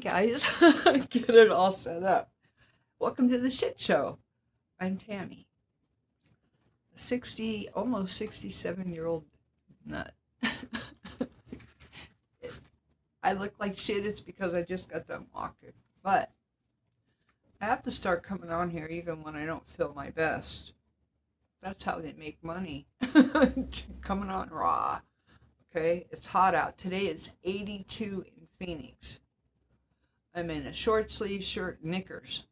Guys, get it all set up. Welcome to the shit show. I'm Tammy, a 60, almost 67-year-old nut. I look like shit, it's because I just got done walking. But I have to start coming on here even when I don't feel my best. That's how they make money. Coming on raw. Okay, it's hot out. Today it's 82 in Phoenix. I'm in a short sleeve shirt and knickers.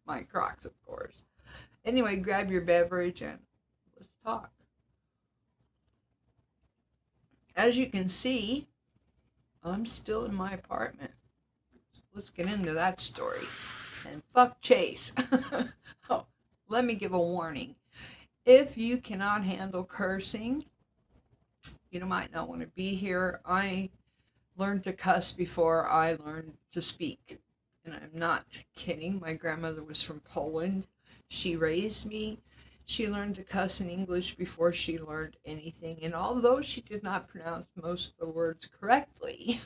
My Crocs, of course. Anyway, grab your beverage and let's talk. As you can see, I'm still in my apartment. Let's get into that story. And fuck Chase. Oh, let me give a warning. If you cannot handle cursing, you might not want to be here. I learned to cuss before I learned to speak. And I'm not kidding. My grandmother was from Poland. She raised me. She learned to cuss in English before she learned anything. And although she did not pronounce most of the words correctly,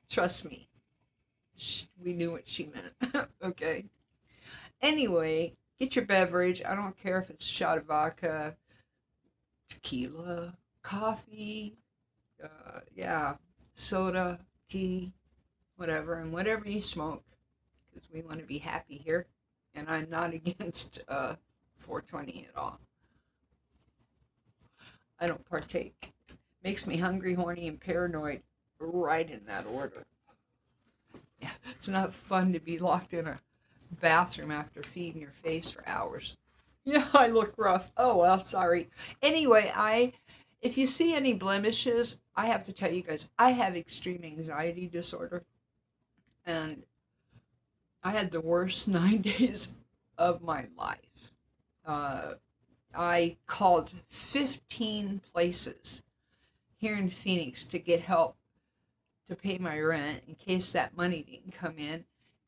trust me, we knew what she meant. Okay. Anyway, get your beverage. I don't care if it's a shot of vodka, tequila, coffee, soda, tea, whatever, and whatever you smoke, because we want to be happy here. And I'm not against 420 at all. I don't partake. Makes me hungry, horny, and paranoid, right in that order. Yeah, it's not fun to be locked in a bathroom after feeding your face for hours. Yeah, I look rough. Oh, well, sorry. Anyway, if you see any blemishes, I have to tell you guys, I have extreme anxiety disorder. And I had the worst 9 days of my life. I called 15 places here in Phoenix to get help to pay my rent in case that money didn't come in.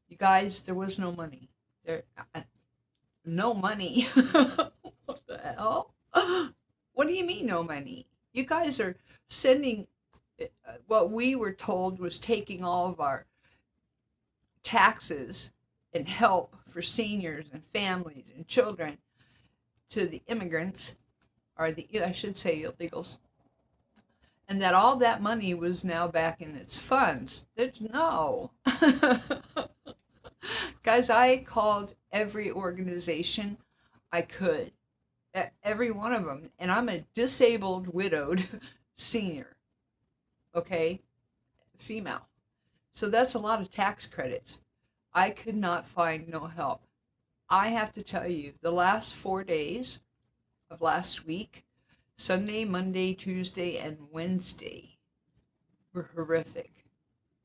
You guys, there was no money. No money. What the hell? What do you mean no money? You guys are sending what we were told was taking all of our taxes and help for seniors and families and children to the immigrants, or I should say illegals, and that all that money was now back in its funds. There's no. Guys, I called every organization I could, every one of them, and I'm a disabled, widowed senior, okay, female. So that's a lot of tax credits. I could not find no help. I have to tell you, the last 4 days of last week, Sunday, Monday, Tuesday, and Wednesday, were horrific.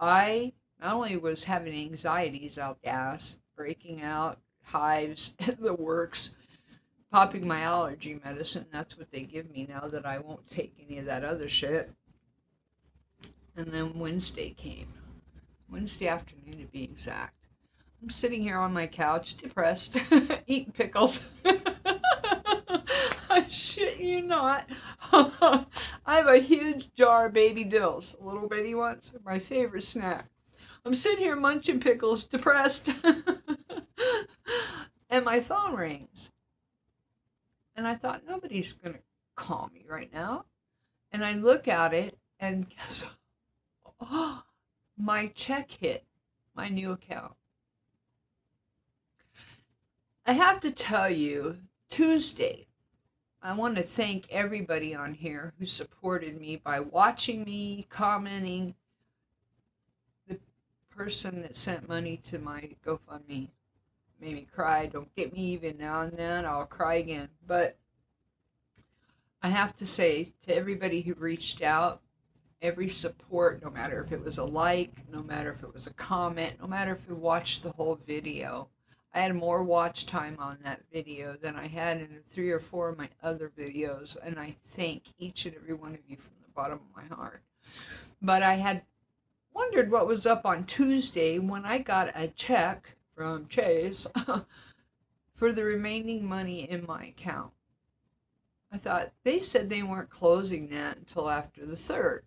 I not only was having anxieties out the ass, breaking out, hives, the works, popping my allergy medicine, that's what they give me now that I won't take any of that other shit. And then Wednesday came. Wednesday afternoon to be exact. I'm sitting here on my couch, depressed, eating pickles. I shit you not. I have a huge jar of baby dills, little bitty ones, my favorite snack. I'm sitting here munching pickles, depressed, and my phone rings. And I thought, nobody's going to call me right now. And I look at it, and guess what? My check hit my new account. I have to tell you, Tuesday, I want to thank everybody on here who supported me by watching me, commenting. The person that sent money to my GoFundMe made me cry. Don't get me even now and then. I'll cry again. But I have to say to everybody who reached out, every support, no matter if it was a like, no matter if it was a comment, no matter if you watched the whole video. I had more watch time on that video than I had in 3 or 4 of my other videos, and I thank each and every one of you from the bottom of my heart. But I had wondered what was up on Tuesday when I got a check from Chase for the remaining money in my account. I thought, they said they weren't closing that until after the 3rd.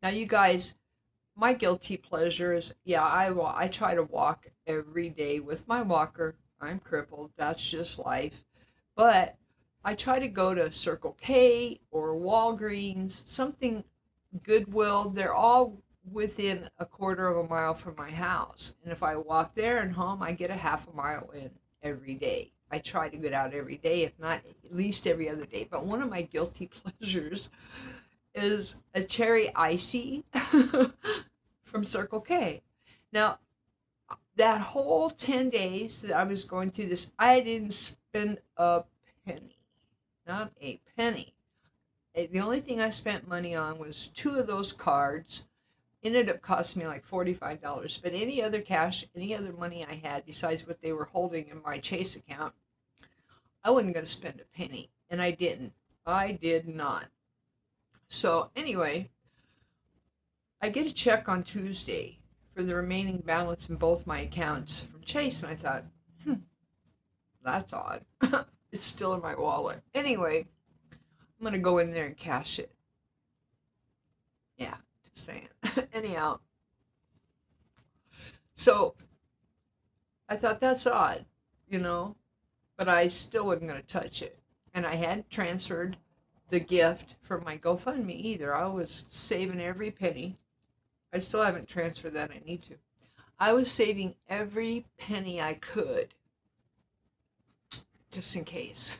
Now, you guys, my guilty pleasures, yeah, I try to walk every day with my walker. I'm crippled. That's just life. But I try to go to Circle K or Walgreens, something Goodwill. They're all within a quarter of a mile from my house. And if I walk there and home, I get a half a mile in every day. I try to get out every day, if not at least every other day. But one of my guilty pleasures is a cherry icy from Circle K. Now, that whole 10 days that I was going through this, I didn't spend a penny. Not a penny. The only thing I spent money on was 2 of those cards. Ended up costing me like $45. But any other cash, any other money I had besides what they were holding in my Chase account, I wasn't going to spend a penny. And I didn't. I did not. So anyway, I get a check on Tuesday for the remaining balance in both my accounts from Chase. And I thought, that's odd. It's still in my wallet. Anyway, I'm going to go in there and cash it. Yeah, just saying. Anyhow, so I thought that's odd, but I still wasn't going to touch it. And I hadn't transferred the gift from my GoFundMe either. I was saving every penny. I still haven't transferred that. I need to. I was saving every penny I could, just in case.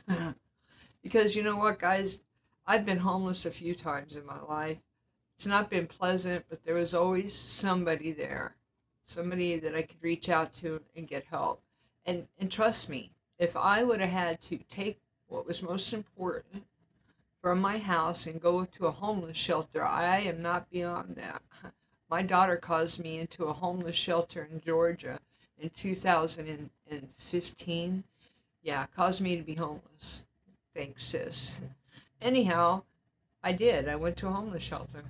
Because you know what, guys? I've been homeless a few times in my life. It's not been pleasant, but there was always somebody there. Somebody that I could reach out to and get help. And trust me, if I would have had to take what was most important from my house and go to a homeless shelter, I am not beyond that. My daughter caused me into a homeless shelter in Georgia in 2015. Yeah, caused me to be homeless. Thanks, sis. Anyhow, I did. I went to a homeless shelter.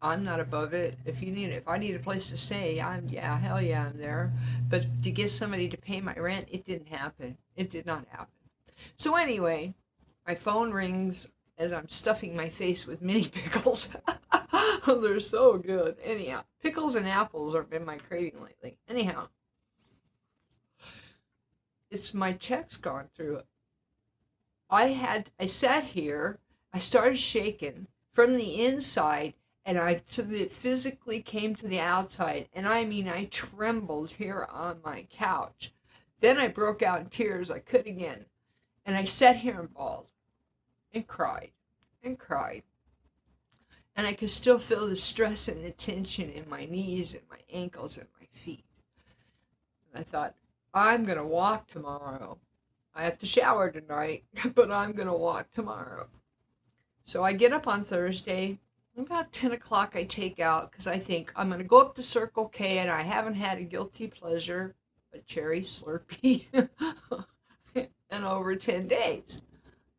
I'm not above it. If I need a place to stay, hell yeah, I'm there. But to get somebody to pay my rent, it didn't happen. It did not happen. So anyway, my phone rings as I'm stuffing my face with mini pickles. They're so good. Anyhow, pickles and apples have been my craving lately. Anyhow, it's my check's gone through. I sat here, I started shaking from the inside, and it physically came to the outside, and I mean, I trembled here on my couch. Then I broke out in tears. I could again, and I sat here and bawled, and cried, and cried, and I could still feel the stress and the tension in my knees and my ankles and my feet. And I thought, I'm gonna walk tomorrow. I have to shower tonight, but I'm gonna walk tomorrow. So I get up on Thursday. About 10 o'clock I take out because I think I'm going to go up to Circle K, and I haven't had a guilty pleasure, a cherry Slurpee, in over 10 days.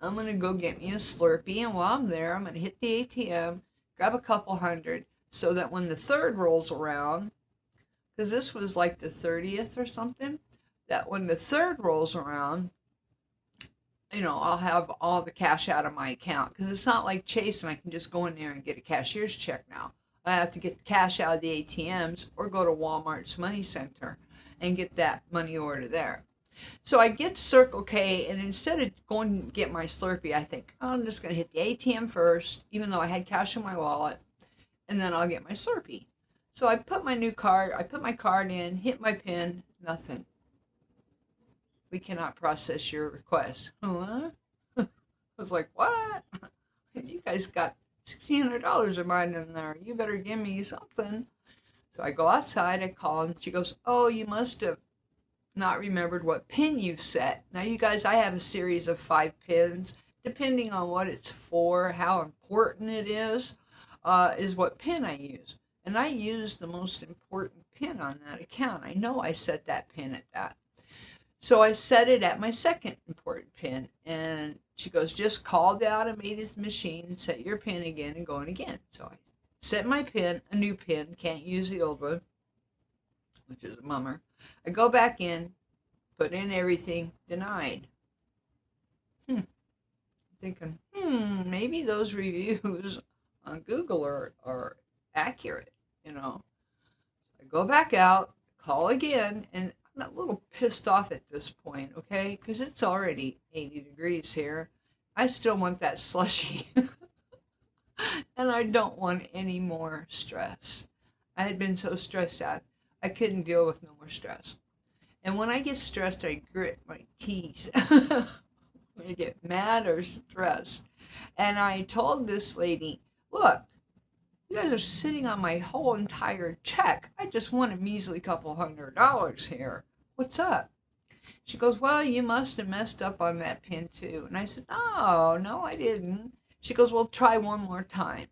I'm going to go get me a Slurpee, and while I'm there, I'm going to hit the ATM, grab a couple hundred, so that when the 3rd rolls around, because this was like the 30th or something, that when the 3rd rolls around, I'll have all the cash out of my account, because it's not like Chase and I can just go in there and get a cashier's check now. I have to get the cash out of the ATMs or go to Walmart's Money Center and get that money order there. So I get to Circle K, and instead of going to get my Slurpee, I think, I'm just going to hit the ATM first, even though I had cash in my wallet, and then I'll get my Slurpee. So I put my card in, hit my PIN, nothing. We cannot process your request. Huh? I was like, what? You guys got $1,600 of mine in there. You better give me something. So I go outside, I call, and she goes, oh, you must have not remembered what PIN you set. Now, you guys, I have a series of 5 PINs. Depending on what it's for, how important it is what PIN I use. And I use the most important PIN on that account. I know I set that PIN at that. So I set it at my second important PIN, and she goes, just call the automated machine, set your PIN again, and go in again. So I set my PIN, a new PIN, can't use the old one, which is a bummer. I go back in, put in everything, denied. Thinking, maybe those reviews on Google are accurate, you know. I go back out, call again, and I'm a little pissed off at this point, okay? Because it's already 80 degrees here. I still want that slushy. And I don't want any more stress. I had been so stressed out, I couldn't deal with no more stress. And when I get stressed, I grit my teeth. When I get mad or stressed. And I told this lady, look, you guys are sitting on my whole entire check. I just want a measly couple $100 here. What's up? She goes, well, you must have messed up on that pin too. And I said, no, I didn't. She goes, well, try one more time.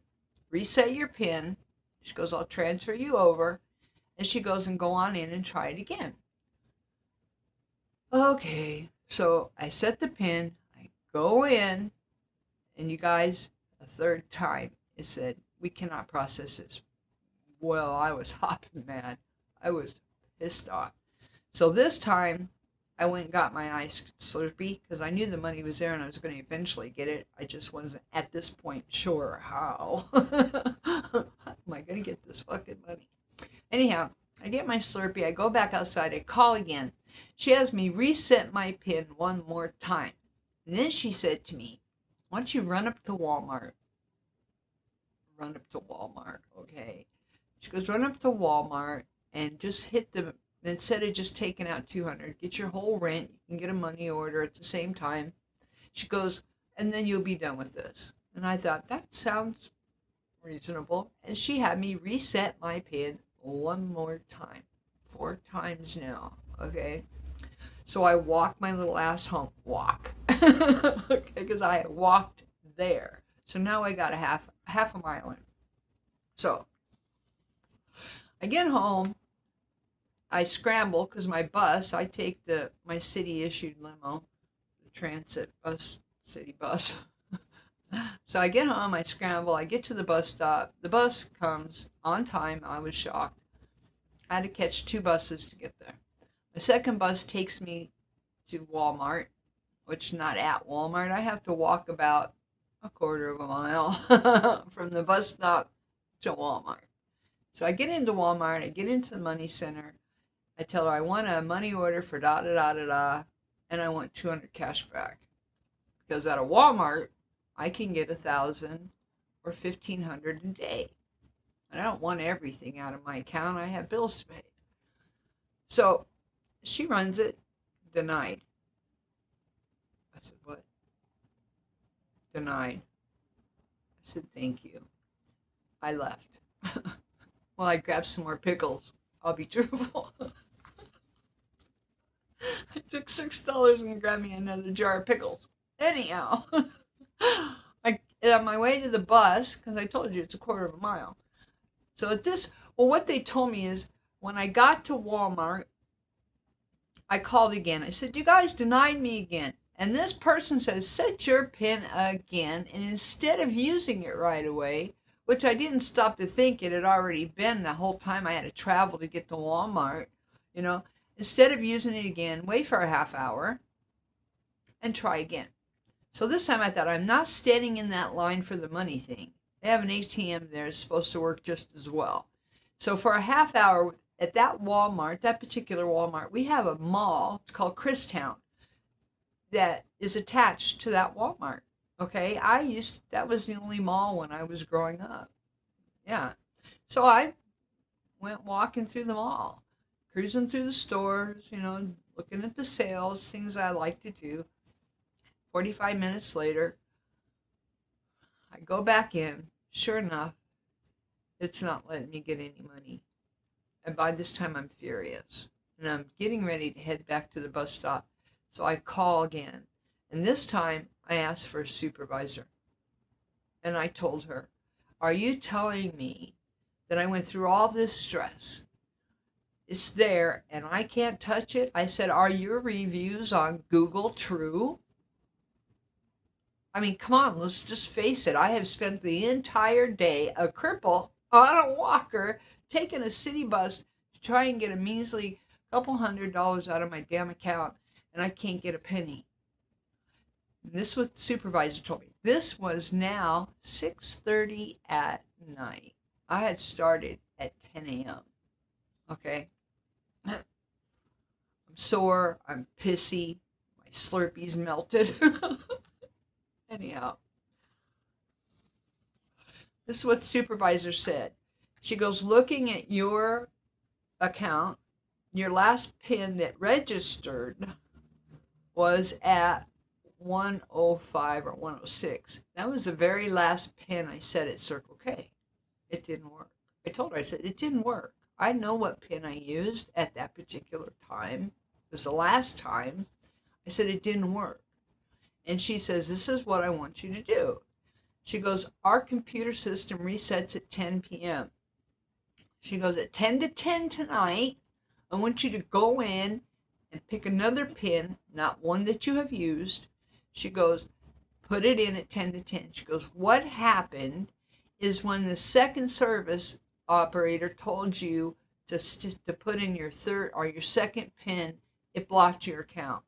Reset your pin. She goes, I'll transfer you over. And she goes, and go on in and try it again. Okay, so I set the pin. I go in. And you guys, a third time, it said, we cannot process this. Well, I was hopping mad. I was pissed off. So this time, I went and got my ice Slurpee because I knew the money was there and I was going to eventually get it. I just wasn't at this point sure how. How am I going to get this fucking money? Anyhow, I get my Slurpee. I go back outside. I call again. She has me reset my pin one more time. And then she said to me, why don't you run up to Walmart? Run up to Walmart, okay? She goes, run up to Walmart and just hit the, instead of just taking out $200, get your whole rent. You can get a money order at the same time. She goes, and then you'll be done with this. And I thought, that sounds reasonable. And she had me reset my PIN one more time. 4 times now, okay? So I walked my little ass home. Walk. Okay, because I had walked there. So now I got a half a mile in. So I get home. I scramble because my bus, I take my city issued limo, the transit bus, city bus. So I get home, I scramble, I get to the bus stop. The bus comes on time. I was shocked. I had to catch 2 buses to get there. The second bus takes me to Walmart, which not at Walmart. I have to walk about a quarter of a mile from the bus stop to Walmart. So I get into Walmart, I get into the money center. I tell her I want a money order for da-da-da-da-da, and I want 200 cash back. Because at a Walmart, I can get 1,000 or 1,500 a day. And I don't want everything out of my account. I have bills to pay. So she runs it, denied. I said, what? Denied. I said, thank you. I left. Well, I grabbed some more pickles. I'll be truthful. I took $6 and grabbed me another jar of pickles. Anyhow, on my way to the bus, because I told you it's a quarter of a mile. So what they told me is when I got to Walmart, I called again. I said, you guys denied me again. And this person says, set your PIN again. And instead of using it right away, which I didn't stop to think it had already been the whole time I had to travel to get to Walmart, instead of using it again, wait for a half hour and try again. So this time I thought, I'm not standing in that line for the money thing. They have an ATM there. It's supposed to work just as well. So for a half hour at that Walmart, that particular Walmart, we have a mall. It's called Christown that is attached to that Walmart. Okay, that was the only mall when I was growing up. Yeah. So I went walking through the mall, cruising through the stores, looking at the sales, things I like to do. 45 minutes later, I go back in. Sure enough, it's not letting me get any money. And by this time, I'm furious. And I'm getting ready to head back to the bus stop. So I call again. And this time, I asked for a supervisor. And I told her, are you telling me that I went through all this stress? It's there and I can't touch it? I said, are your reviews on Google true? I mean, come on, let's just face it. I have spent the entire day a cripple on a walker taking a city bus to try and get a measly couple $100 out of my damn account, and I can't get a penny. And this is what the supervisor told me. This was now 6:30 at night. I had started at 10 a.m. Okay? I'm sore. I'm pissy. My Slurpee's melted. Anyhow, this is what the supervisor said. She goes, looking at your account, your last pin that registered was at 105 or 106. That was the very last pin I set at Circle K. It didn't work. I told her, I said, it didn't work. I know what pin I used at that particular time. It was the last time. I said, it didn't work. And she says, this is what I want you to do. She goes, our computer system resets at 10 p.m. She goes, at 10 to 10 tonight, I want you to go in and pick another pin, not one that you have used. She goes, put it in at 10 to 10. She goes, what happened is when the second service operator told you to put in your third or your second pin, it blocked your account.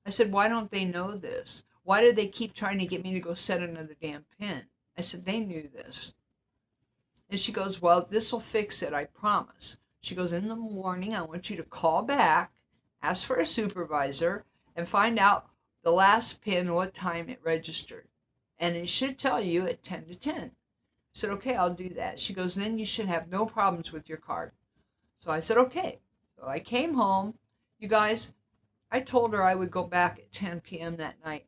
I said, why don't they know this? Why do they keep trying to get me to go set another damn pin? I said, they knew this. And she goes, well, this will fix it, I promise. She goes, in the morning, I want you to call back, ask for a supervisor, and find out the last pin, what time it registered. And it should tell you at 10 to 10. I said, okay, I'll do that. She goes, then you should have no problems with your card. So I said, okay. So I came home. You guys, I told her I would go back at 10 p.m. that night.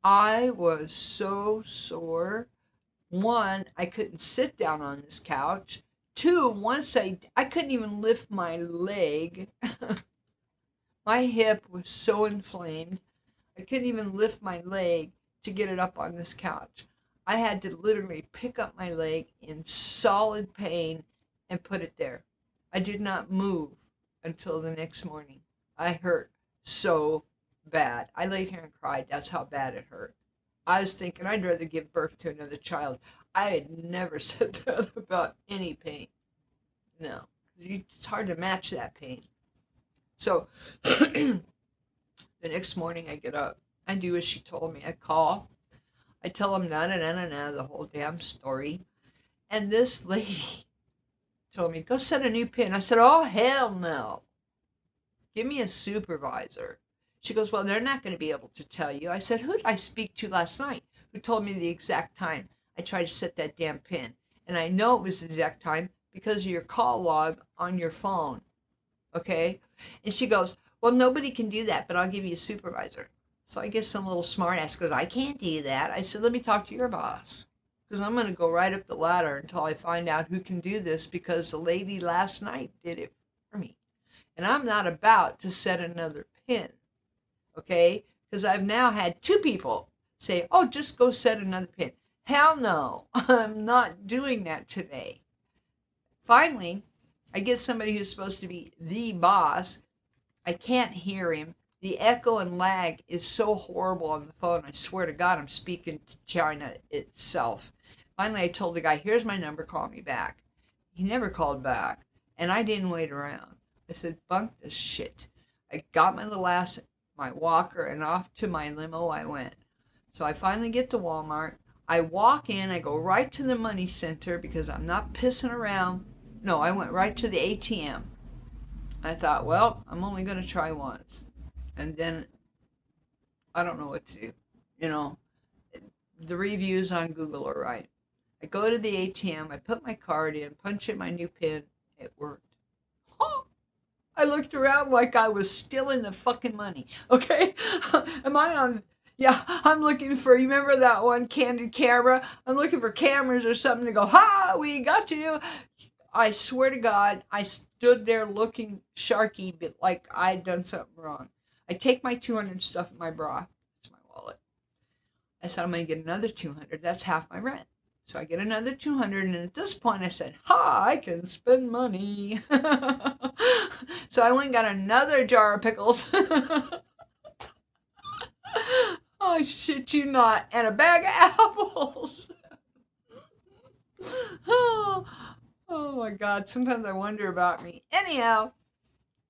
I was so sore. One, I couldn't sit down on this couch. Two, once I couldn't even lift my leg. My hip was so inflamed. I couldn't even lift my leg to get it up on this couch. I had to literally pick up my leg in solid pain and put it there. I did not move until the next morning. I hurt so bad. I laid here and cried. That's how bad it hurt. I was thinking I'd rather give birth to another child. I had never said that about any pain. No. It's hard to match that pain. So the next morning I get up. I do as she told me. I call. I tell them the whole damn story. And this lady told me, go set a new pin. I said, oh, hell no. Give me a supervisor. She goes, well, they're not going to be able to tell you. I said, who did I speak to last night who told me the exact time I tried to set that damn pin? And I know it was the exact time because of your call log on your phone. Okay? And she goes, well, nobody can do that, but I'll give you a supervisor. So I guess some little smart ass goes, I can't do that. I said, let me talk to your boss. Because I'm going to go right up the ladder until I find out who can do this, because the lady last night did it for me. And I'm not about to set another pin. Okay? Because I've now had two people say, oh, just go set another pin. Hell no. I'm not doing that today. Finally, I get somebody who's supposed to be the boss. I can't hear him. The echo and lag is so horrible on the phone. I swear to God, I'm speaking to China itself. Finally, I told the guy, here's my number, call me back. He never called back, and I didn't wait around. I said, bunk this shit. I got my little ass, my walker, and off to my limo I went. So I finally get to Walmart. I walk in, I go right to the money center because I'm not pissing around. No, I went right to the ATM. I thought, well, I'm only going to try once. And then I don't know what to do. You know, the reviews on Google are right. I go to the ATM, I put my card in, punch in my new PIN. It worked. Oh, I looked around like I was stealing the fucking money. Okay? Am I on? Yeah, I'm looking for, you remember that one, Candid Camera? I'm looking for cameras or something to go, ha, we got you. I swear to God, I stood there looking sharky, but like I'd done something wrong. I take my 200 stuff in my bra. It's my wallet. I said, I'm going to get another 200. That's half my rent. So I get another 200. And at this point, I said, ha, I can spend money. So I went and got another jar of pickles. Oh, shit you not. And a bag of apples. Oh my God. Sometimes I wonder about me. Anyhow,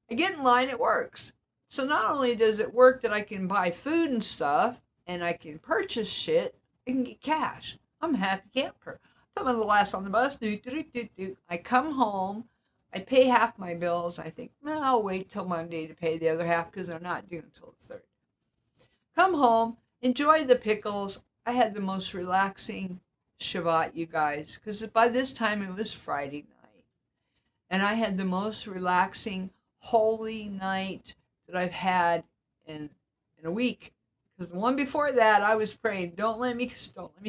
I get in line. It works. So not only does it work that I can buy food and stuff and I can purchase shit, I can get cash. I'm a happy camper. I'm the last on the bus. I come home. I pay half my bills. I think, well, I'll wait till Monday to pay the other half because they're not due until the 3rd. Come home, enjoy the pickles. I had the most relaxing Shabbat, you guys, because by this time it was Friday night. And I had the most relaxing, holy night that I've had in a week. Because the one before that, I was praying, don't let me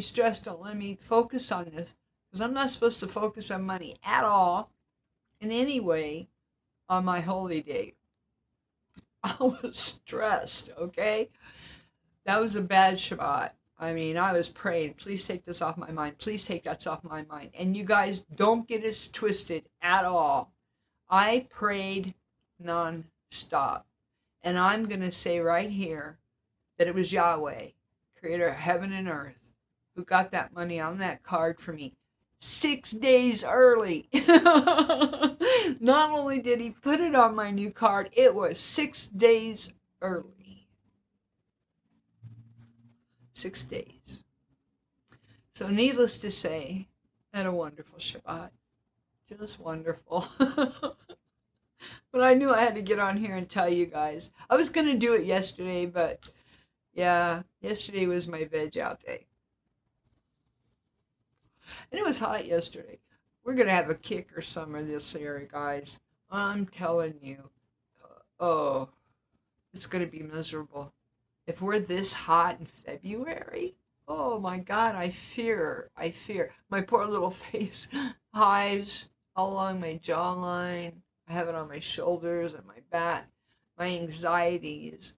stress, don't let me focus on this. Because I'm not supposed to focus on money at all, in any way, on my holy day. I was stressed, okay? That was a bad Shabbat. I mean, I was praying, please take this off my mind. Please take that off my mind. And you guys don't get us twisted at all. I prayed non-stop. And I'm going to say right here that it was Yahweh, creator of heaven and earth, who got that money on that card for me 6 days early. Not only did he put it on my new card, it was 6 days early. 6 days. So needless to say, I had a wonderful Shabbat. Just wonderful. But I knew I had to get on here and tell you guys. I was going to do it yesterday, but yeah, yesterday was my veg out day. And it was hot yesterday. We're going to have a kicker summer this year, guys. I'm telling you. Oh, it's going to be miserable. If we're this hot in February, oh my God, I fear. My poor little face, hives all along my jawline. I have it on my shoulders and my back. My anxieties,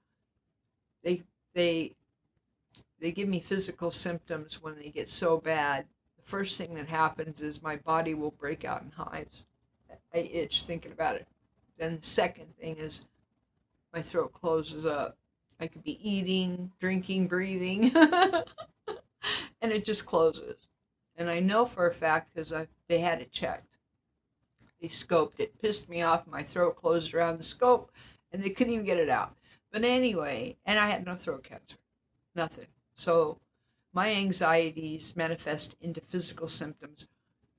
they give me physical symptoms when they get so bad. The first thing that happens is my body will break out in hives. I itch thinking about it. Then the second thing is my throat closes up. I could be eating, drinking, breathing, and it just closes. And I know for a fact because they had it checked. They scoped it. Pissed me off. My throat closed around the scope, and they couldn't even get it out. But anyway, and I had no throat cancer. Nothing. So my anxieties manifest into physical symptoms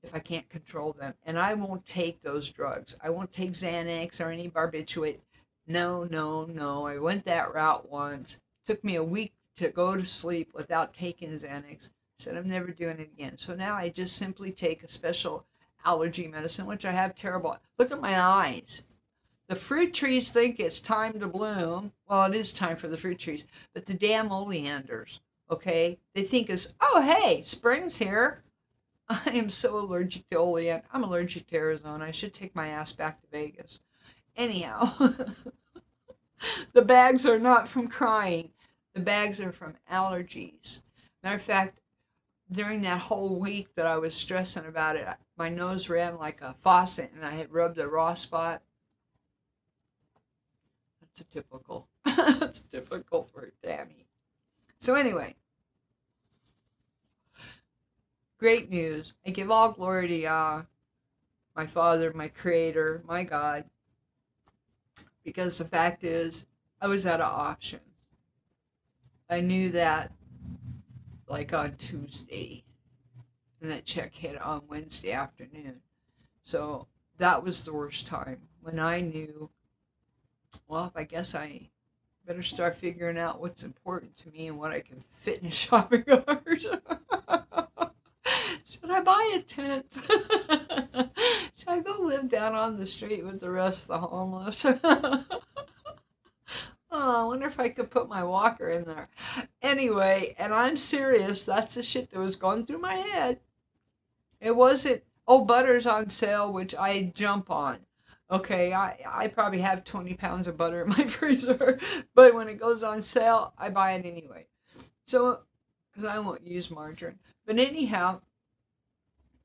if I can't control them. And I won't take those drugs. I won't take Xanax or any barbiturate. No. I went that route once. Took me a week to go to sleep without taking Xanax. Said I'm never doing it again. So now I just simply take a special allergy medicine, which I have terrible. Look at my eyes. The fruit trees think it's time to bloom. Well, it is time for the fruit trees. But the damn oleanders, okay? They think it's, oh, hey, spring's here. I am so allergic to oleander. I'm allergic to Arizona. I should take my ass back to Vegas. Anyhow, the bags are not from crying. The bags are from allergies. Matter of fact, during that whole week that I was stressing about it, my nose ran like a faucet and I had rubbed a raw spot. That's typical for Tammy. So anyway, great news. I give all glory to Yah, my Father, my Creator, my God, because the fact is, I was out of options. I knew that like on Tuesday, and that check hit on Wednesday afternoon. So that was the worst time when I knew, well, I guess I better start figuring out what's important to me and what I can fit in a shopping cart. Should I buy a tent? Should I go live down on the street with the rest of the homeless? Oh, I wonder if I could put my walker in there. Anyway, and I'm serious, that's the shit that was going through my head. It wasn't, oh, butter's on sale, which I jump on. Okay, I probably have 20 pounds of butter in my freezer, but when it goes on sale, I buy it anyway. So, because I won't use margarine. But anyhow,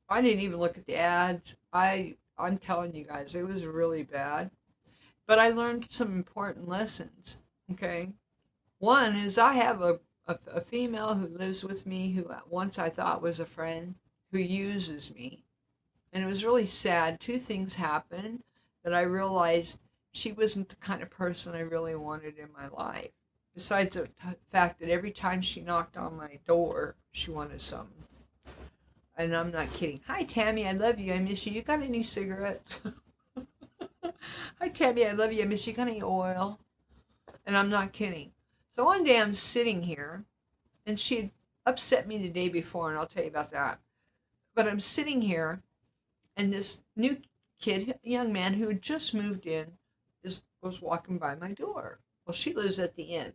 I didn't even look at the ads. I'm telling you guys, it was really bad. But I learned some important lessons, okay? One is I have a female who lives with me who once I thought was a friend who uses me. And it was really sad. Two things happened that I realized she wasn't the kind of person I really wanted in my life. Besides the fact that every time she knocked on my door, she wanted something. And I'm not kidding. Hi, Tammy. I love you. I miss you. You got any cigarettes? Hi, Tammy. I love you. I miss you. Got any oil? And I'm not kidding. So one day I'm sitting here, and she had upset me the day before, and I'll tell you about that. But I'm sitting here, and this new kid, young man who had just moved in, was walking by my door. Well, she lives at the end.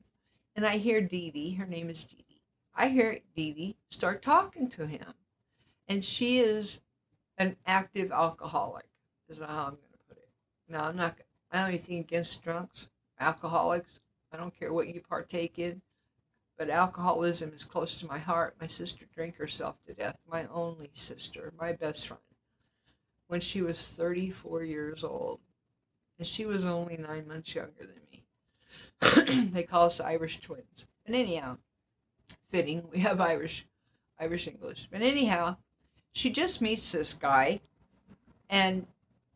And I hear Dee Dee, her name is Dee Dee. I hear Dee Dee start talking to him. And she is an active alcoholic, is how I'm going to put it. Now, I don't have anything against drunks, alcoholics. I don't care what you partake in. But alcoholism is close to my heart. My sister drank herself to death, my only sister, my best friend, when she was 34 years old. And she was only 9 months younger than me. They call us Irish twins. And anyhow, fitting, we have Irish English. But anyhow, she just meets this guy, and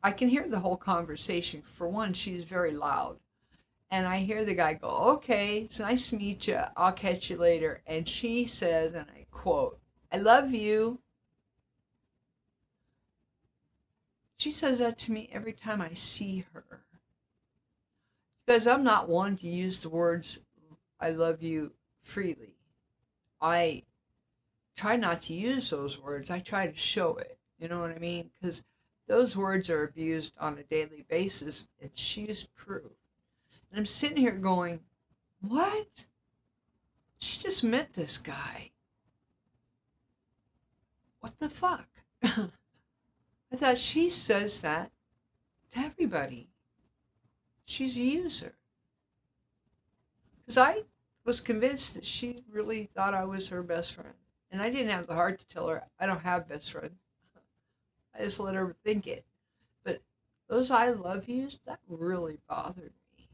I can hear the whole conversation. For one, she's very loud. And I hear the guy go, okay, it's nice to meet you. I'll catch you later. And she says, and I quote, I love you. She says that to me every time I see her. Because I'm not one to use the words, I love you, freely. I try not to use those words. I try to show it. You know what I mean? Because those words are abused on a daily basis, and she's proof. And I'm sitting here going, what? She just met this guy. What the fuck? I thought she says that to everybody. She's a user. Because I was convinced that she really thought I was her best friend. And I didn't have the heart to tell her I don't have best friends. I just let her think it. But those I love yous, that really bothered me.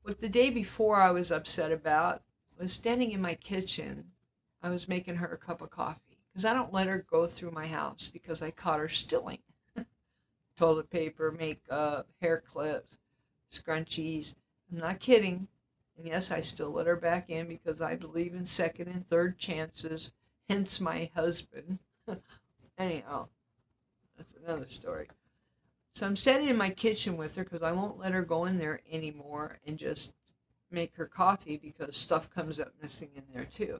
What the day before I was upset about was standing in my kitchen. I was making her a cup of coffee. Because I don't let her go through my house because I caught her stealing. Toilet paper, makeup, hair clips, scrunchies. I'm not kidding. And yes, I still let her back in because I believe in second and third chances, hence my husband. Anyhow, that's another story. So I'm standing in my kitchen with her because I won't let her go in there anymore and just make her coffee because stuff comes up missing in there too.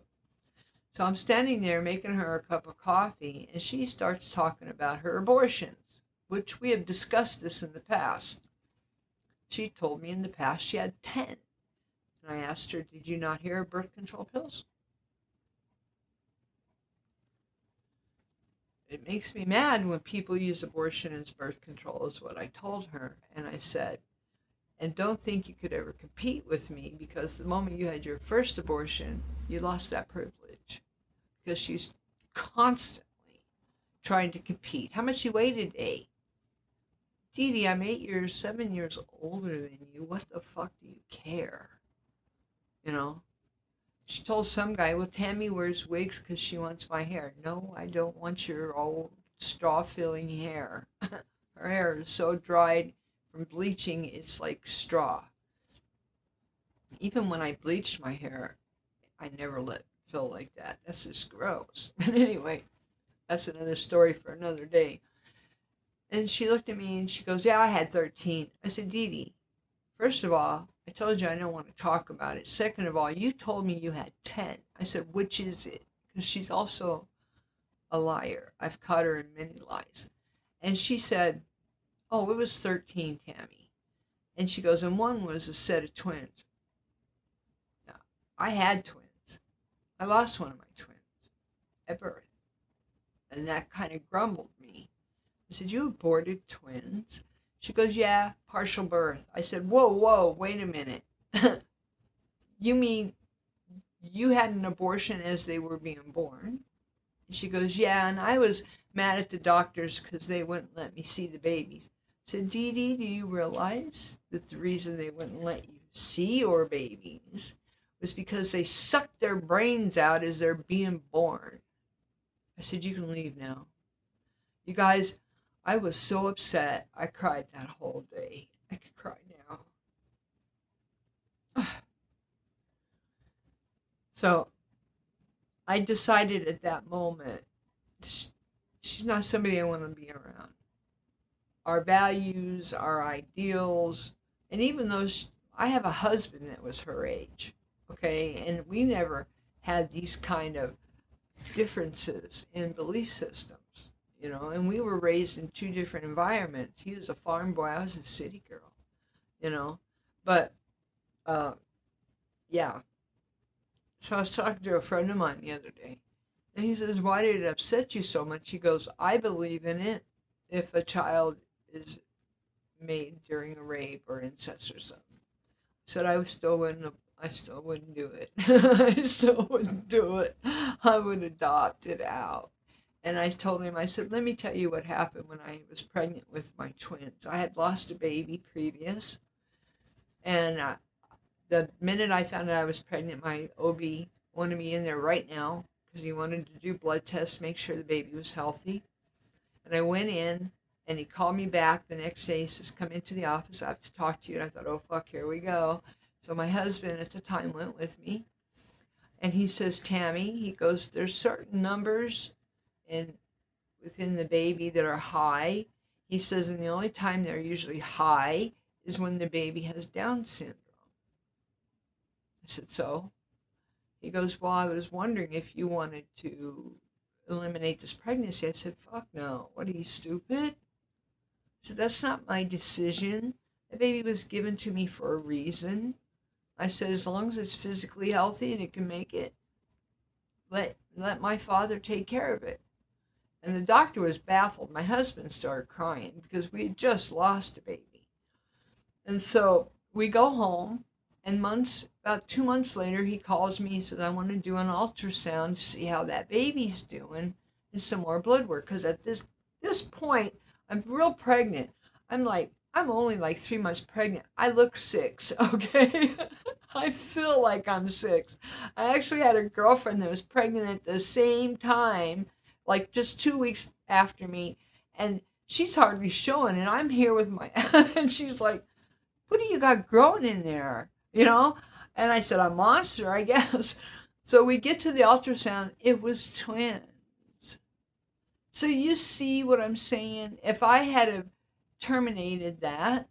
So I'm standing there making her a cup of coffee, and she starts talking about her abortions, which we have discussed this in the past. She told me in the past she had 10. And I asked her, did you not hear of birth control pills? It makes me mad when people use abortion as birth control, is what I told her. And I said, and don't think you could ever compete with me because the moment you had your first abortion, you lost that privilege. Because she's constantly trying to compete. How much you weigh today? Dee Dee, I'm 7 years older than you. What the fuck do you care? You know? She told some guy, well, Tammy wears wigs because she wants my hair. No, I don't want your old straw-filling hair. Her hair is so dried from bleaching, it's like straw. Even when I bleached my hair, I never let it feel like that. That's just gross. But anyway, that's another story for another day. And she looked at me and she goes, yeah, I had 13. I said, Dee Dee, first of all, I told you I don't want to talk about it. Second of all, you told me you had 10. I said, which is it? Because she's also a liar. I've caught her in many lies. And she said, oh, it was 13, Tammy. And she goes, and one was a set of twins. Now, I had twins. I lost one of my twins at birth. And that kind of grumbled me. I said, you aborted twins? She goes, yeah, partial birth. I said, whoa, wait a minute. You mean you had an abortion as they were being born? And she goes, yeah, and I was mad at the doctors because they wouldn't let me see the babies. I said, Dee Dee, do you realize that the reason they wouldn't let you see your babies was because they sucked their brains out as they're being born? I said, you can leave now. You guys, I was so upset. I cried that whole day. I could cry now. So I decided at that moment, she's not somebody I want to be around. Our values, our ideals, and even though I have a husband that was her age, okay, and we never had these kind of differences in belief systems, and we were raised in two different environments. He was a farm boy, I was a city girl, but uh, yeah. So I was talking to a friend of mine the other day, and he says, "Why did it upset you so much?" He goes, "I believe in it. If a child is made during a rape or incest or something." Said I still wouldn't do it. I still wouldn't do it. I would adopt it out. And I told him, I said, let me tell you what happened when I was pregnant with my twins. I had lost a baby previous, and the minute I found out I was pregnant, my OB wanted me in there right now because he wanted to do blood tests, make sure the baby was healthy. And I went in, and he called me back the next day. He says, come into the office. I have to talk to you. And I thought, oh, fuck, here we go. So my husband at the time went with me. And he says, Tammy, he goes, there's certain numbers within the baby that are high. He says, and the only time they're usually high is when the baby has Down syndrome. I said, so? He goes, well, I was wondering if you wanted to eliminate this pregnancy. I said, fuck no. What, are you stupid? I said, that's not my decision. The baby was given to me for a reason. I said, as long as it's physically healthy and it can make it, let my father take care of it. And the doctor was baffled. My husband started crying because we had just lost a baby. And so we go home, and about 2 months later, he calls me. He says, I want to do an ultrasound to see how that baby's doing and some more blood work. Because at this point, I'm real pregnant. I'm only like 3 months pregnant. I look 6, okay? I feel like I'm 6. I actually had a girlfriend that was pregnant at the same time, like just 2 weeks after me, and she's hardly showing, and I'm here with my, and she's like, what do you got growing in there? And I said, a monster, I guess. So we get to the ultrasound. It was twins. So you see what I'm saying? If I had terminated that,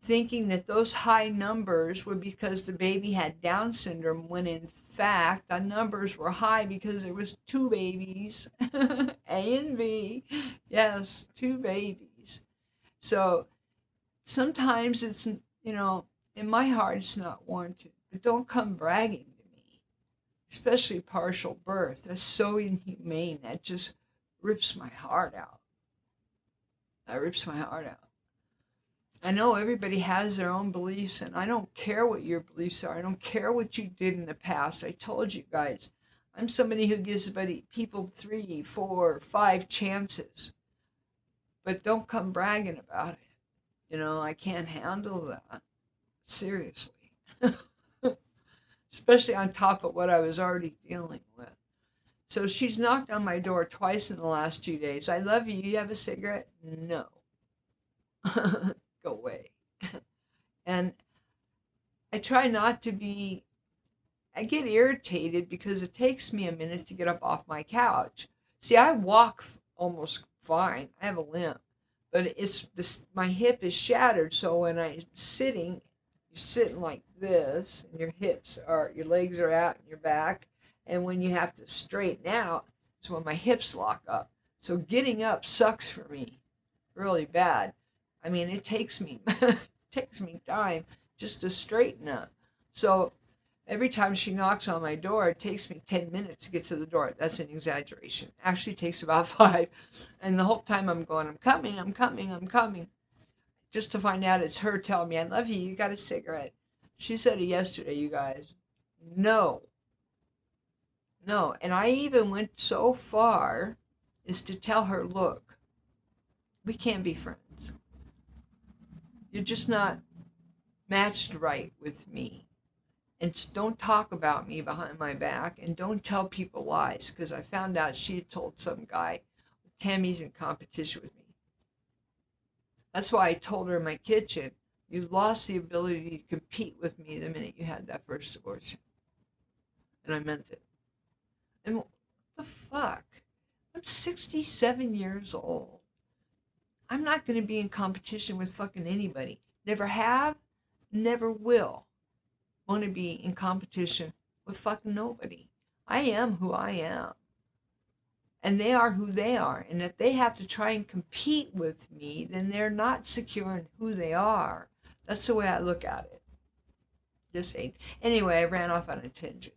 thinking that those high numbers were because the baby had Down syndrome, when in fact the numbers were high because there was 2 babies, A and B. Yes, 2 babies. So sometimes it's, in my heart it's not warranted, but don't come bragging to me, especially partial birth. That's so inhumane. That just rips my heart out. That rips my heart out. I know everybody has their own beliefs, and I don't care what your beliefs are. I don't care what you did in the past. I told you guys, I'm somebody who gives people 3, 4, 5 chances. But don't come bragging about it. I can't handle that. Seriously. Especially on top of what I was already dealing with. So she's knocked on my door twice in the last 2 days. I love you. You have a cigarette? No. Go away. And I try not to be, I get irritated because it takes me a minute to get up off my couch. See, I walk almost fine. I have a limp, but my hip is shattered. So when I'm sitting, you're sitting like this, and your legs are out in your back. And when you have to straighten out, it's when my hips lock up. So getting up sucks for me really bad. I mean, it takes me time just to straighten up. So every time she knocks on my door, it takes me 10 minutes to get to the door. That's an exaggeration. Actually, it takes about 5. And the whole time I'm going, I'm coming. Just to find out it's her telling me, I love you, you got a cigarette. She said it yesterday, you guys. No. And I even went so far as to tell her, look, we can't be friends. You're just not matched right with me. And don't talk about me behind my back, and don't tell people lies, because I found out she had told some guy, Tammy's in competition with me. That's why I told her in my kitchen, you lost the ability to compete with me the minute you had that first abortion. And I meant it. And what the fuck? I'm 67 years old. I'm not going to be in competition with fucking anybody. Never have, never will want to be in competition with fucking nobody. I am who I am. And they are who they are. And if they have to try and compete with me, then they're not secure in who they are. That's the way I look at it. Just ain't. Anyway, I ran off on a tangent.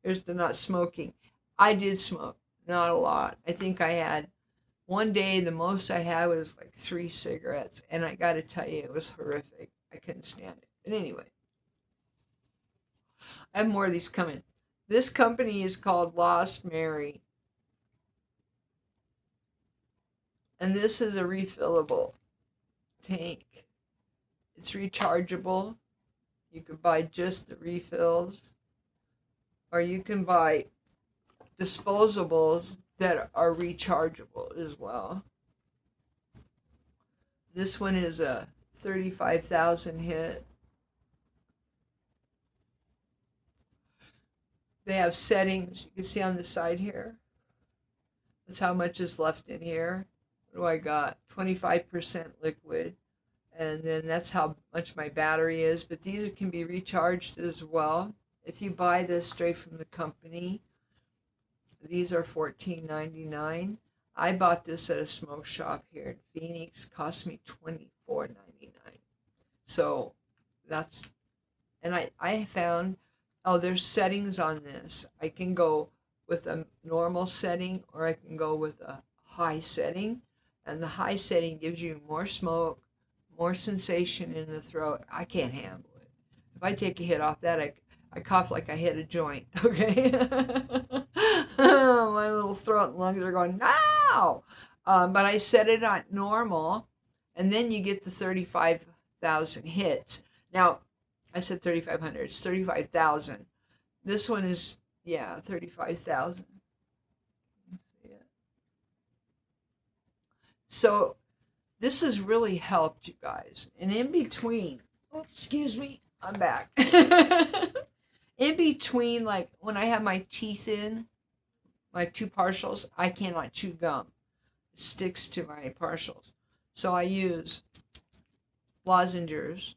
Here's the not smoking. I did smoke, not a lot. I think I had one day, the most I had was like 3 cigarettes. And I got to tell you, it was horrific. I couldn't stand it. But anyway, I have more of these coming. This company is called Lost Mary. And this is a refillable tank. It's rechargeable. You could buy just the refills. Or you can buy disposables that are rechargeable as well. This one is a 35,000 hit. They have settings. You can see on the side here. That's how much is left in here. What do I got? 25% liquid. And then that's how much my battery is. But these can be recharged as well. If you buy this straight from the company, these are $14.99. I bought this at a smoke shop here in Phoenix. Cost me $24.99. So that's, and I found, oh, there's settings on this. I can go with a normal setting or I can go with a high setting. And the high setting gives you more smoke, more sensation in the throat. I can't handle it. If I take a hit off that, I cough like I hit a joint, okay? My little throat and lungs are going, no! But I set it on normal, and then you get the 35,000 hits. Now, I said 3,500. It's 35,000. This one is, yeah, 35,000. So this has really helped you guys. And in between, oh, excuse me, I'm back. In between, like when I have my teeth in, my 2 partials, I cannot chew gum. It sticks to my partials. So I use lozenges.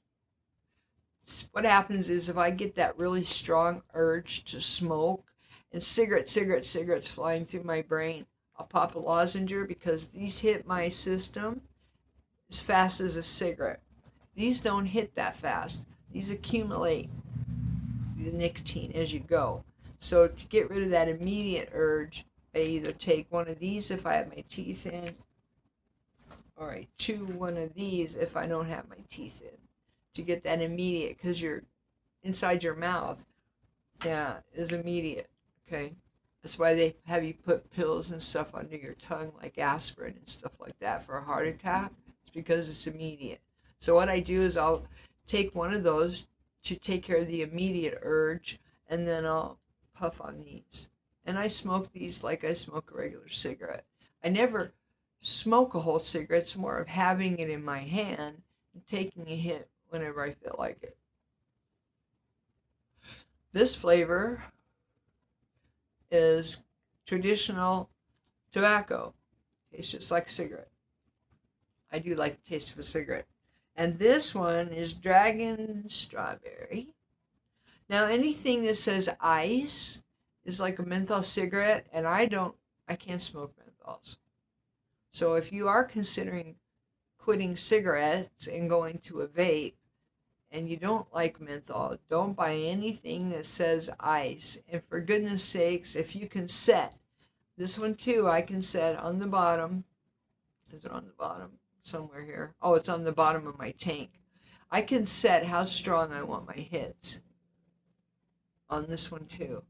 What happens is if I get that really strong urge to smoke and cigarettes flying through my brain, I'll pop a lozenge because these hit my system as fast as a cigarette. These don't hit that fast. These accumulate the nicotine as you go. So to get rid of that immediate urge, I either take one of these if I have my teeth in, or I chew one of these if I don't have my teeth in, to get that immediate, because you're inside your mouth, yeah, is immediate, okay? That's why they have you put pills and stuff under your tongue, like aspirin and stuff like that for a heart attack. It's because it's immediate. So what I do is I'll take one of those to take care of the immediate urge, and then I'll puff on these. And I smoke these like I smoke a regular cigarette. I never smoke a whole cigarette. It's more of having it in my hand and taking a hit whenever I feel like it. This flavor is traditional tobacco. Tastes just like a cigarette. I do like the taste of a cigarette. And this one is dragon strawberry. Now anything that says ice is like a menthol cigarette, and I can't smoke menthols. So if you are considering quitting cigarettes and going to a vape, and you don't like menthol, don't buy anything that says ice. And for goodness sakes, if you can set, this one too, I can set on the bottom. Is it on the bottom? Somewhere here. Oh, it's on the bottom of my tank. I can set how strong I want my hits on this one too.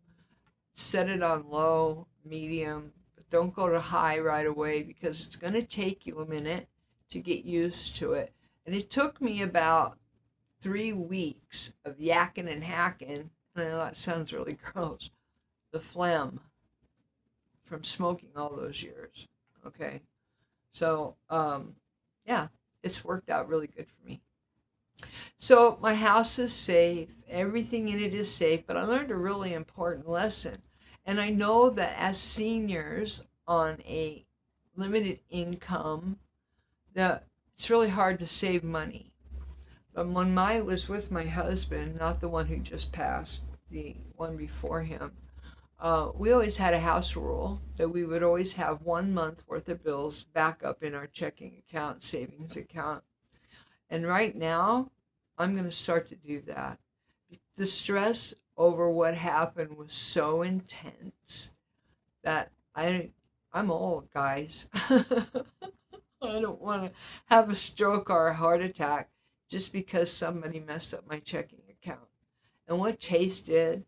Set it on low, medium, but don't go to high right away because it's going to take you a minute to get used to it. And it took me about 3 weeks of yakking and hacking, and I know that sounds really gross, the phlegm from smoking all those years, okay? So, yeah, it's worked out really good for me. So my house is safe. Everything in it is safe. But I learned a really important lesson. And I know that as seniors on a limited income, that it's really hard to save money. But when I was with my husband, not the one who just passed, the one before him, we always had a house rule that we would always have 1 month worth of bills back up in our checking account, savings account. And right now, I'm going to start to do that. The stress over what happened was so intense that I'm old, guys. I don't want to have a stroke or a heart attack just because somebody messed up my checking account. And what Chase did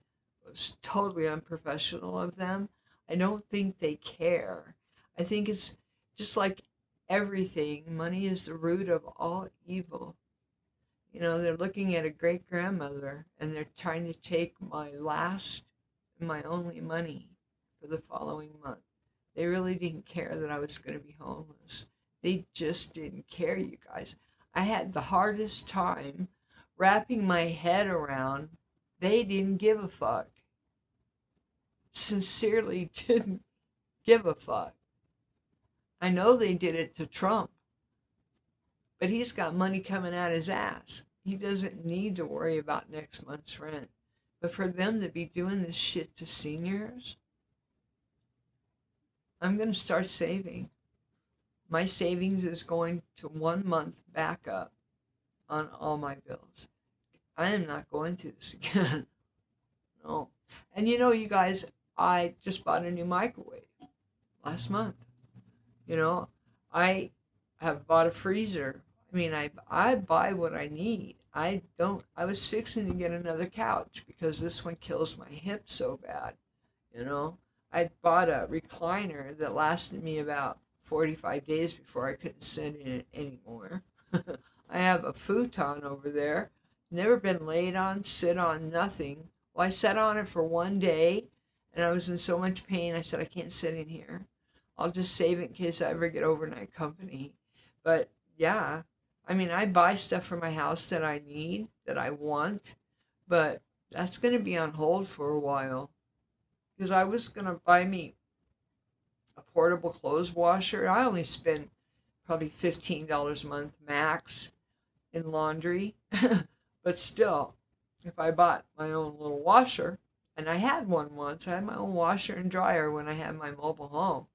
was totally unprofessional of them. I don't think they care. I think it's just like everything, money is the root of all evil. You know, they're looking at a great grandmother and they're trying to take my last and my only money for the following month. They really didn't care that I was going to be homeless. They just didn't care, you guys. I had the hardest time wrapping my head around they didn't give a fuck. Sincerely didn't give a fuck. I know they did it to Trump, but he's got money coming out his ass. He doesn't need to worry about next month's rent. But for them to be doing this shit to seniors, I'm going to start saving. My savings is going to 1 month backup on all my bills. I am not going through this again. No. And you know, you guys, I just bought a new microwave last month. You know, I have bought a freezer. I mean, I buy what I need. I was fixing to get another couch because this one kills my hip so bad. You know, I bought a recliner that lasted me about 45 days before I couldn't sit in it anymore. I have a futon over there, never been laid on, sit on, nothing. Well, I sat on it for 1 day and I was in so much pain, I said, I can't sit in here. I'll just save it in case I ever get overnight company. But yeah, I mean, I buy stuff for my house that I need, that I want, but that's going to be on hold for a while. Because I was going to buy me a portable clothes washer. I only spend probably $15 a month max in laundry. But still, if I bought my own little washer, and I had one once, I had my own washer and dryer when I had my mobile home.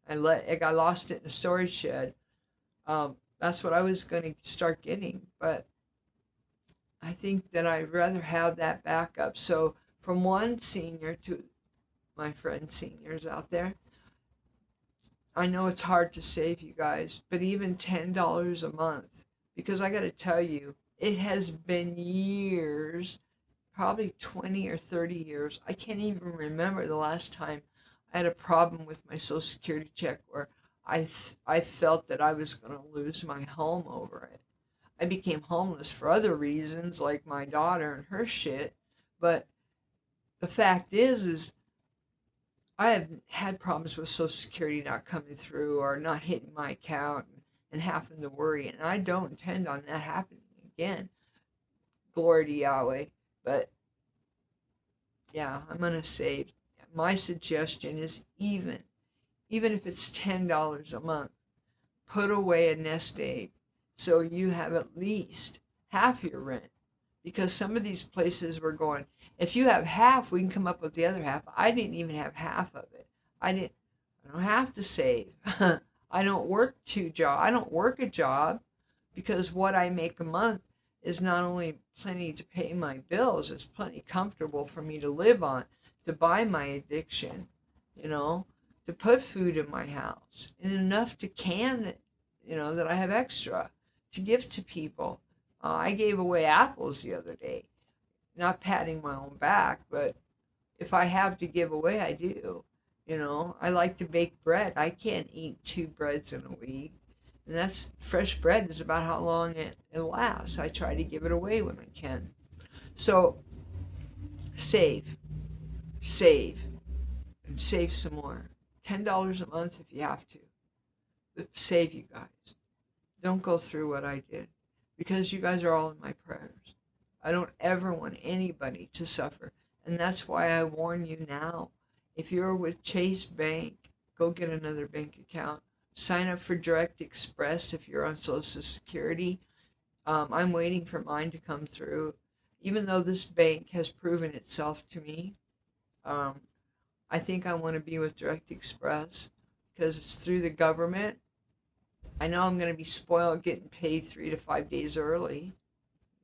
I lost it in a storage shed. That's what I was going to start getting, but I think that I'd rather have that backup. So from one senior to my friend seniors out there, I know it's hard to save, you guys, but even $10 a month, because I got to tell you, it has been years, probably 20 or 30 years. I can't even remember the last time I had a problem with my Social Security check where I felt that I was going to lose my home over it. I became homeless for other reasons, like my daughter and her shit. But the fact is I have had problems with Social Security not coming through or not hitting my account and having to worry. And I don't intend on that happening again. Glory to Yahweh. But yeah, I'm going to save. My suggestion is even if it's $10 a month, put away a nest egg so you have at least half your rent. Because some of these places were going, if you have half, we can come up with the other half. I didn't even have half of it. I don't have to save. I don't work I don't work a job because what I make a month is not only plenty to pay my bills, it's plenty comfortable for me to live on, to buy my addiction, you know, to put food in my house, and enough to can it, you know, that I have extra to give to people. I gave away apples the other day, not patting my own back, but if I have to give away, I do. You know, I like to bake bread. I can't eat 2 breads in a week. And that's fresh bread is about how long it lasts. I try to give it away when I can. So save, and save some more. $10 a month if you have to. But save, you guys. Don't go through what I did. because you guys are all in my prayers. I don't ever want anybody to suffer. And that's why I warn you now. If you're with Chase Bank, go get another bank account. Sign up for Direct Express if you're on Social Security. I'm waiting for mine to come through. Even though this bank has proven itself to me, I think I want to be with Direct Express because it's through the government. I know I'm going to be spoiled getting paid 3 to 5 days early.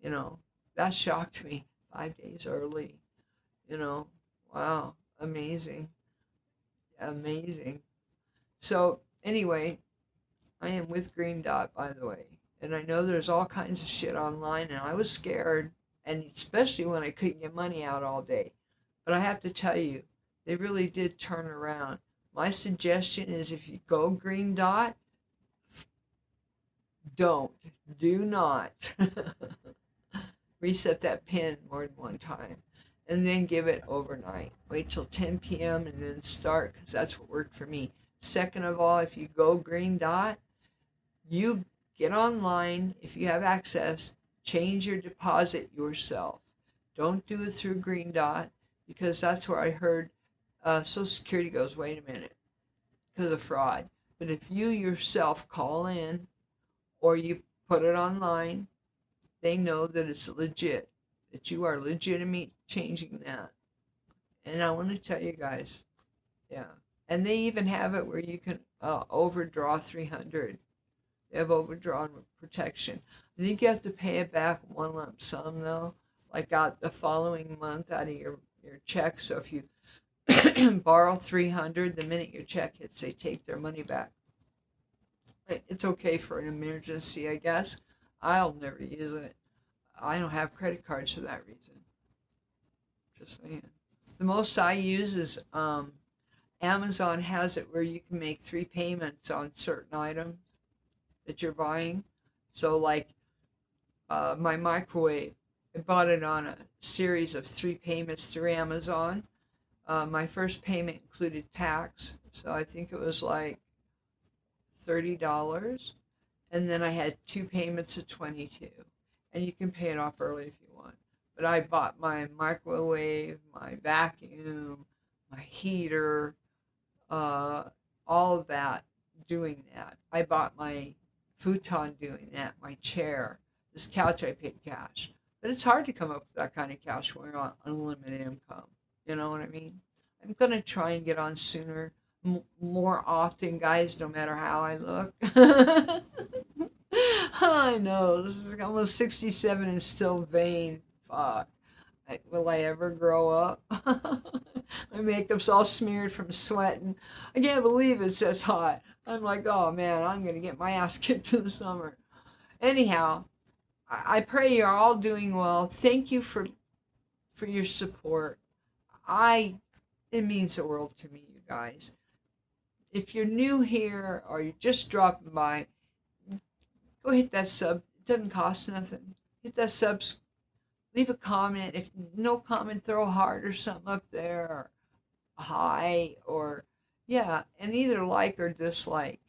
You know, that shocked me. 5 days early. You know, wow, amazing. Amazing. So, anyway, I am with Green Dot, by the way. And I know there's all kinds of shit online, and I was scared, and especially when I couldn't get money out all day. But I have to tell you, they really did turn around. My suggestion is if you go Green Dot, do not reset that pin more than one time. And then give it overnight. Wait till 10 p.m. and then start, because that's what worked for me. Second of all, if you go Green Dot, you get online. If you have access, change your deposit yourself. Don't do it through Green Dot, because that's where I heard Social Security goes, wait a minute, because of fraud. But if you yourself call in or you put it online, they know that it's legit, that you are legitimate changing that. And I want to tell you guys, yeah. And they even have it where you can overdraw 300. They have overdrawn protection. I think you have to pay it back one lump sum though, like out the following month out of your check. So if you borrow 300, the minute your check hits, they take their money back. It's okay for an emergency, I guess. I'll never use it. I don't have credit cards for that reason. Just saying. The most I use is Amazon has it where you can make 3 payments on certain items that you're buying. So like my microwave, I bought it on a series of 3 payments through Amazon. My first payment included tax, so I think it was like $30. And then I had 2 payments of 22. And you can pay it off early if you want. But I bought my microwave, my vacuum, my heater, all of that doing that. I bought my futon doing that, my chair. This couch I paid cash. But it's hard to come up with that kind of cash when you're on unlimited income. You know what I mean? I'm going to try and get on sooner, more often, guys, no matter how I look. I know, this is almost 67 and still vain. Fuck. Will I ever grow up? My makeup's all smeared from sweating. I can't believe it's this hot. I'm like, oh man, I'm going to get my ass kicked in the summer. Anyhow, I pray you're all doing well. Thank you for your support. It means the world to me, you guys. If you're new here or you're just dropping by, go hit that sub. It doesn't cost nothing. Hit that sub. Leave a comment. If no comment, throw a heart or something up there. Or hi. Or, yeah. And either like or dislike.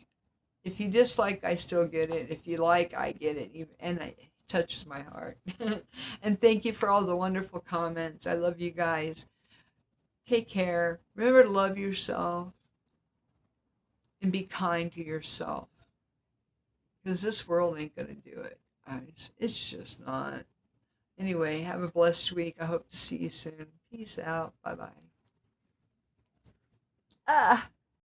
If you dislike, I still get it. If you like, I get it. And it touches my heart. And thank you for all the wonderful comments. I love you guys. Take care. Remember to love yourself. And be kind to yourself. Because this world ain't going to do it, guys. It's just not. Anyway, have a blessed week. I hope to see you soon. Peace out. Bye-bye.